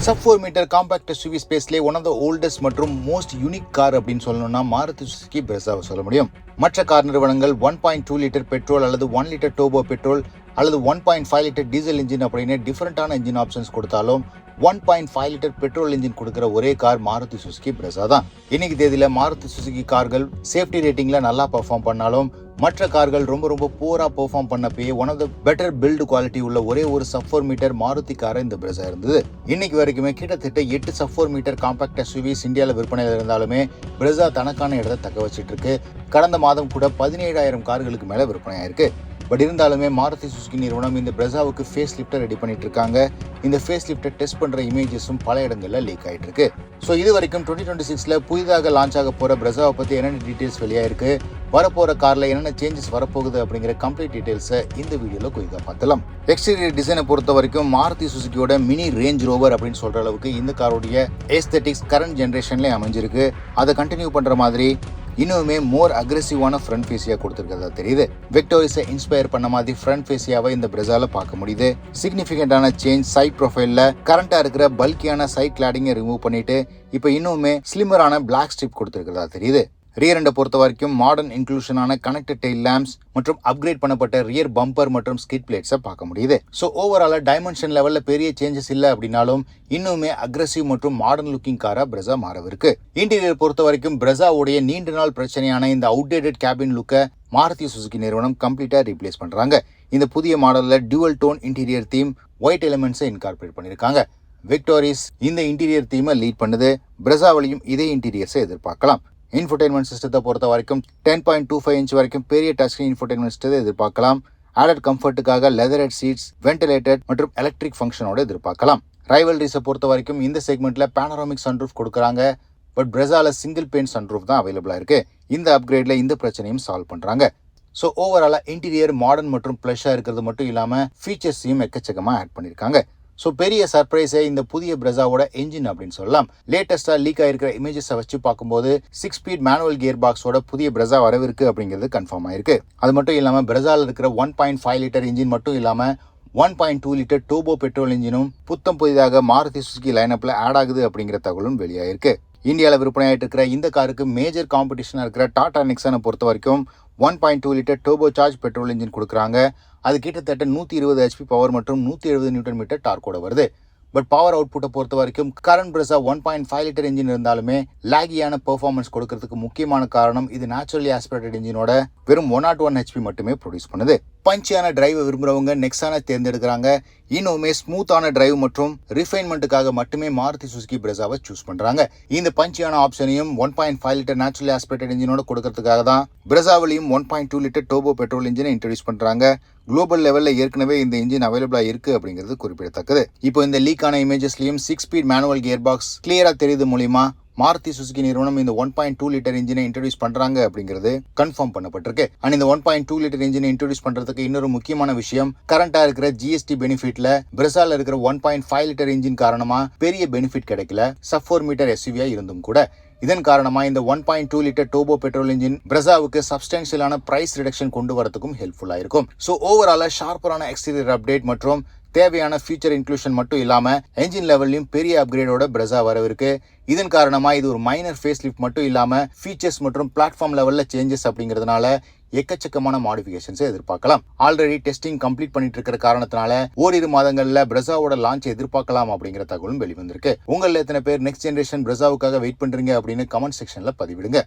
Sub 4 metre compact SUV ஸ்பேஸ்லேயே one of the oldest மற்றும் most unique car அப்படின்னு சொல்லணும்னா மாருதி சுசுகி பிரெஸாவை சொல்ல முடியும். மற்ற கார் நிறுவனங்கள் 1.2 லிட்டர் பெட்ரோல் அல்லது 1 லிட்டர் டர்போ பெட்ரோல் அல்லது 1.5 லிட்டர் டீசல் இன்ஜின் அப்படின்னு டிஃபரெண்டான இன்ஜின் ஆப்ஷன்ஸ் கொடுத்தாலும் 1.5 லிட்டர் பெட்ரோல் இன்ஜின் கொடுக்குற ஒரே கார் மாருதி சுசுகி பிரெஸா தான். இன்னைக்கு தேதியில மாருதி சுசுகி கார்கள் சேஃப்டி ரேட்டிங்ல நல்லா பெர்ஃபார்ம் பண்ணாலும் மற்ற கார்கள் ரொம்ப பூரா பெர்ஃபார்ம் பண்ணப்பே one of the better build quality உள்ள ஒரே ஒரு சப் 4 மீட்டர் மாருதி காரை இந்த பிரெஸா இருந்தது. இன்னைக்கு வரைக்குமே கிட்டத்தட்ட 8 சப் 4 மீட்டர் காம்பாக்ட் SUVs இந்தியாவில் விற்பனையில் இருந்தாலுமே பிரெஸா தனக்கான இடத்தை தக்க வச்சிட்டு இருக்கு. கடந்த மாதம் கூட 17,000 கார்களுக்கு மேல விற்பனையாயிருக்கு. பட் இருந்தாலுமே மாருதி சுசுகி நிறுவனம் இந்த பிரெஸாவுக்கு ஃபேஸ் லிஃப்டை ரெடி பண்ணிட்டு இருக்காங்க. இந்த ஃபேஸ் லிஃப்டை டெஸ்ட் பண்ற இமேஜஸும் பல இடங்கள்ல லீக் ஆயிட்டு இருக்கு. ஸோ இது வரைக்கும் 2026ல புதிதாக லான்ச் ஆக போற பிரெஸாவை பத்தி என்னென்ன டீடைல்ஸ் வெளியாயிருக்கு, வரப்போற கார்ல என்னென்ன சேஞ்சஸ் வரப்போகுது அப்படிங்கிற கம்ப்ளீட் டீடைல்ஸை இந்த வீடியோல குயிக்கா பார்த்தலாம். எக்ஸ்டீரியர் டிசைனை பொறுத்த வரைக்கும் மாருதி சுசுகியோட மினி ரேஞ்ச் ரோவர் அப்படின்னு சொல்ற அளவுக்கு இந்த காரோடைய ஏஸ்தெட்டிக்ஸ் கரண்ட் ஜென்ரேஷன்லேயே அமைஞ்சிருக்கு. அதை கண்டினியூ பண்ற மாதிரி இன்னுமே மோர் அக்ரெசிவான ஃப்ரண்ட் ஃபேஸியா கொடுத்துருக்கிறதா தெரியுது. விக்டோரிஸை இன்ஸ்பயர் பண்ண மாதிரி ஃப்ரண்ட் ஃபேஸியாவை இந்த பிரெஸால பார்க்க முடியுது. சிக்னிஃபிகண்டான சேஞ்ச் சைட் ப்ரொஃபைல்ல கரண்டா இருக்கிற பல்கியான சைட் கிளாடிங்கை ரிமூவ் பண்ணிட்டு இப்போ இன்னுமே ஸ்லிம்மரான பிளாக் ஸ்ட்ரிப் கொடுத்துருக்கிறதா தெரியுது. ரியர் எண்டை பொறுத்த வரைக்கும் மாடர்ன் இன்க்ளூஷனான கனெக்டட் டெயில் லேம்ப்ஸ் மற்றும் அப்கிரேட் பண்ணப்பட்ட ரியர் பம்பர் மற்றும் ஸ்கிட் பிளேட்ஸை பார்க்க முடியுது. ஸோ ஓவராலா டைமென்ஷன் லெவல்ல பெரிய சேஞ்சஸ் இல்லை அப்படின்னாலும் இன்னுமே அக்ரெசிவ் மற்றும் மாடர்ன் லுக்கிங் காரா பிரெஸா மாறவிருக்கு. இன்டீரியர் பொறுத்த வரைக்கும் பிரெஸாவுடைய நீண்ட நாள் பிரச்சனையான இந்த அவுடேட்டட் கேபின் லுக்கை மாருதி சுசுகி நிறுவனம் கம்ப்ளீட்டா ரீப்ளேஸ் பண்றாங்க. இந்த புதிய மாடல்ல dual tone interior theme white எலிமெண்ட்ஸை இன்கார்பரேட் பண்ணிருக்காங்க. விக்டோரிஸ் இந்த இன்டீரியர் தீமை லீட் பண்ணுது. பிரெஸாவிலையும் இதே இன்டீரியர்ஸை எதிர்பார்க்கலாம். இன்ஃபோடெயின்மெண்ட் சிஸ்டத்தை பொறுத்த வரைக்கும் 10.25 இன்ச் வரைக்கும் பெரிய டச் ஸ்கிரீன் இன்ஃபோடெயின்மெண்ட் சிஸ்டத்தை எதிர்பார்க்கலாம். ஆடட் கம்ஃபர்ட்டுக்காக லெதரட் சீட்ஸ், வென்டிலேட்டட் மற்றும் எலக்ட்ரிக் ஃபங்க்ஷனோட எதிர்பார்க்கலாம். ரைவல்ரிஸை பொறுத்த வரைக்கும் இந்த செக்மெண்ட்ல பேனராமிக் சன்ரூஃப் கொடுக்குறாங்க. பட் பிரெஸால சிங்கிள் பெயின் சன்ரூஃப் தான் அவைலபிளா இருக்கு. இந்த அப்கிரேட்ல இந்த பிரச்சனையும் சால்வ் பண்றாங்க. ஸோ ஓவராலா இன்டீரியர் மாடர்ன் மற்றும் பிளஷா இருக்கிறது மட்டும் இல்லாம ஃபீச்சர்ஸையும் எக்கச்சக்கமா ஆட் பண்ணிருக்காங்க. ஸோ பெரிய சர்ப்ரைஸே இந்த புதிய பிரெஸாவோட என்ஜின் அப்படின்னு சொல்லலாம். லேட்டஸ்டா லீக் ஆயிருக்கிற இமேஜஸை வச்சு பார்க்கும்போது 6 ஸ்பீட் மேனுவல் கியர் பாக்ஸோட புதிய பிரெஸா வரவிருக்கு அப்படிங்கிறது கன்ஃபார்ம் ஆயிருக்கு. அது மட்டும் இல்லாம பிரெஸால இருக்கிற 1.5 லிட்டர் இன்ஜின் மட்டும் இல்லாம 1.2 லிட்டர் டர்போ பெட்ரோல் இன்ஜினும் புத்தம் புதிதாக மாருதி சுசுகி லைனப்ல ஆட் ஆகுது அப்படிங்கிற தகவலும் வெளியாயிருக்கு. இந்தியாவில் விற்பனையாயிட்டு இருக்கிற இந்த காருக்கு மேஜர் காம்படிஷனாக இருக்கிற டாடா நெக்ஸானை பொறுத்த வரைக்கும் 1.2 litre turbo charge petrol engine கொடுக்குறாங்க. அது கிட்டத்தட்ட 120 HP பவர் மற்றும் 170 நியூட்டன் மீட்டர் டார்க்கோட வருது. பட் பவர் அவுட்புட்டை பொறுத்த வரைக்கும் கரண்ட் பிரெஸா 1.5 லிட்டர் இன்ஜின் இருந்தாலுமே லாகியான பெர்ஃபார்மன்ஸ் கொடுக்கறதுக்கு முக்கியமான காரணம் இது நேச்சுரலி ஆஸ்பிரேட்டட் இன்ஜினோட வெறும் 101 HP மட்டுமே ப்ரொடியூஸ் பண்ணுது. பஞ்சியான டிரைவை விரும்புறவங்க நெக்ஸானை தேர்ந்தெடுக்கிறாங்க. இன்னுமே ஸ்மூத்தான டிரைவ் மற்றும் ரிஃபைன்மெண்ட்டுக்காக மட்டுமே மாருதி சுசுகி பிரெஸாவை சூஸ் பண்றாங்க. இந்த பஞ்சியான ஆப்ஷனையும் 1.5 லிட்டர் நேச்சுரலி ஆஸ்பிரேட்டட் இன்ஜினோட கொடுக்கறதுக்காக தான் பிரெஸாவிலையும் 1.2 லிட்டர் டர்போ பெட்ரோல் இன்ஜினை இன்ட்ரடியூஸ் பண்றாங்க. குளோபல் லெவல்ல ஏற்கனவே இந்த இன்ஜின் அவைலபிளா இருக்கு அப்படிங்கிறது குறிப்பிடத்தக்கது. இப்போ இந்த லீக்கான இமேஜஸ்லயும் 6 ஸ்பீட் மேனுவல் கியர் பாக்ஸ் கிளியரா தெரியுது மூலியமா மாருதி சுசுகி நிறுவனம் இந்த 1.2 லிட்டர் இன்ஜினை இன்ட்ரடியூஸ் பண்றாங்க அப்படிங்கிறது கன்ஃபார்ம் பண்ணப்பட்டிருக்கு. அண்ட் இந்த 1.2 லிட்டர் இன்ஜினை இன்ட்ரடியூஸ் பண்றதுக்கு இன்னொரு முக்கியமான விஷயம் கரண்டா இருக்கிற GST பெனிஃபிட்ல பிரெஸால இருக்கிற 1.5 லிட்டர் இன்ஜின் காரணமா பெரிய பெனிஃபிட் கிடைக்கல. சப் 4 மீட்டர் SUV இருந்தும் கூட இதன் காரணமா இந்த 1.2 லிட்டர் டர்போ பெட்ரோல் இன்ஜின் பிரெஸாவுக்கு சப்ஸ்டான்ஷியலான பிரைஸ் ரிடக்ஷன் கொண்டு வரதுக்கும் ஹெல்ப்ஃபுல்லா இருக்கும். ஸோ ஓவராலா ஷார்ப்பரான எக்ஸ்டீரியர் அப்டேட் மற்றும் தேவையான ஃபீச்சர் இன்க்ளூஷன் மட்டும் இல்லாம என்ஜின் லெவல்லையும் பெரிய அப்கிரேடோட பிரெஸா வரவிருக்கு. இதன் காரணமா இது ஒரு மைனர் ஃபேஸ் லிஃப்ட் மட்டும் இல்லாம ஃபீச்சர்ஸ் மற்றும் பிளாட்ஃபார்ம் லெவல்ல சேஞ்சஸ் அப்படிங்கிறதுனால எக்கச்சக்கமான மாடிஃபிகேஷன்ஸை எதிர்பார்க்கலாம். ஆல்ரெடி டெஸ்டிங் கம்ப்ளீட் பண்ணிட்டு இருக்கிற காரணத்தினால ஓரிரு மாதங்கள்ல பிரெஸாவோட லான்ச் எதிர்பார்க்கலாம் அப்படிங்கிற தகவலும் வெளிவந்திருக்கு. உங்கள எத்தனை பேர் நெக்ஸ்ட் ஜெனரேஷன் பிரெஸாவுக்காக வெயிட் பண்றீங்க அப்படின்னு கமெண்ட் செக்ஷன்ல பதிவிடுங்க.